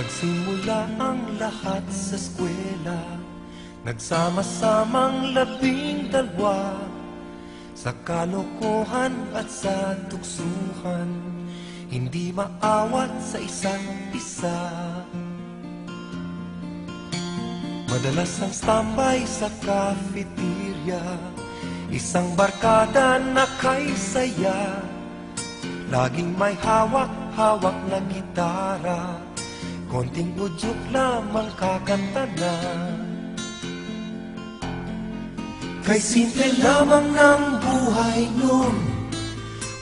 Nagsimula ang lahat sa eskwela, nagsama-samang 12 sa kalokohan at sa tuksuhan, hindi maawat sa isa't isa. Madalas ang standby sa cafeteria, isang barkada na kay saya, laging may hawak-hawak na gitara, konting udyok lamang kakanta na. Kay simple lamang ng buhay nun,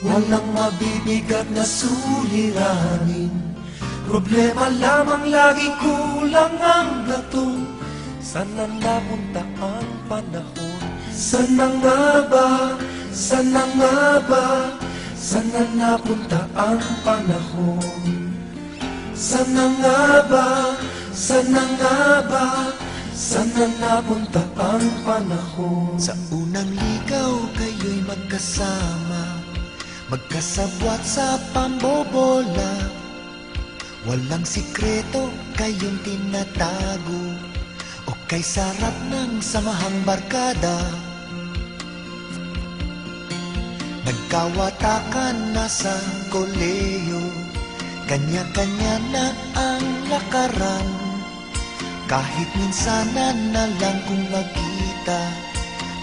walang mabibigat na suliranin. Problema lamang lagi kulang ang gatong. Saan na napunta ang panahon? Saan na nga ba? Saan na nga ba? Saan na napunta ang panahon? Saan na nga ba? Saan na nga ba? Saan na napunta ang panahon? Sa unang ligaw kayo'y magkasama, magkasabwat sa pambobola. Walang sikreto kayong tinatago, o kay sarap ng samahang barkada. Nagkawatakan na sa koleyo, kanya-kanya na ang lakaran. Kahit minsanan na lang kung magkita,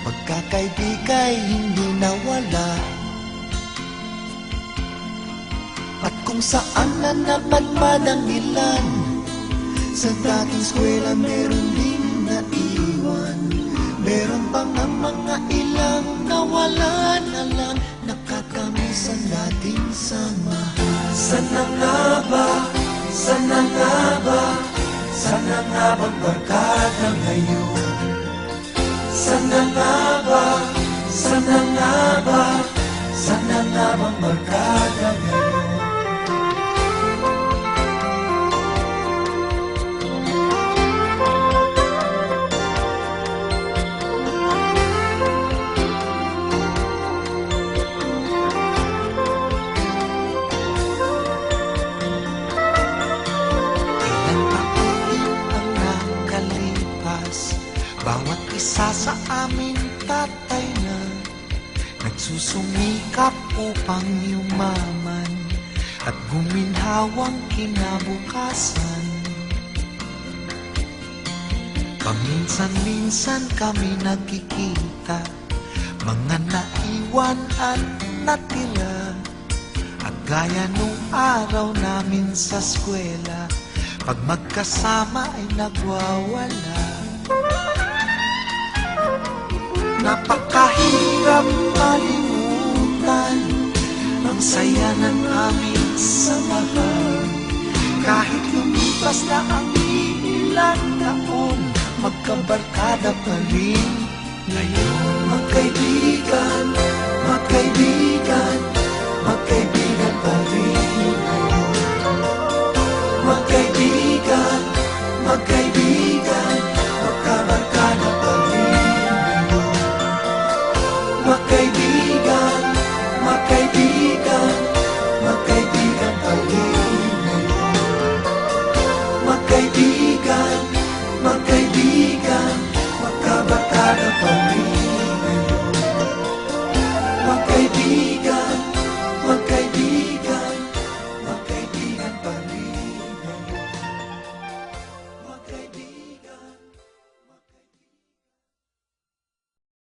magkakaibigay hindi nawala. At kung saan na napadpad ang ilan, sa dating eskwela meron din naiwan. Meron pang ang mga ilang nawala na lang, nakakamiss ang dating samahan. Saan na nga ba? Saan na nga ba? Saan na nga bang barkada ngayon? Saan na nga ba? Saan na nga ba? Saan na nga bang barkada ngayon? Bawat isa sa amin tatay na nagsusumikap upang yumaman at guminhawang kinabukasan. Paminsan-minsan kami nagkikita, mga naiwan at natira, at gaya nung araw namin sa eskwela, pag magkasama ay nagwawala. Napakahirap malimutan ang saya ng aming samahan. Kahit lumipas na ang ilang taon, magkabarkada pa rin ngayon. Magkaibigan, magkaibigan,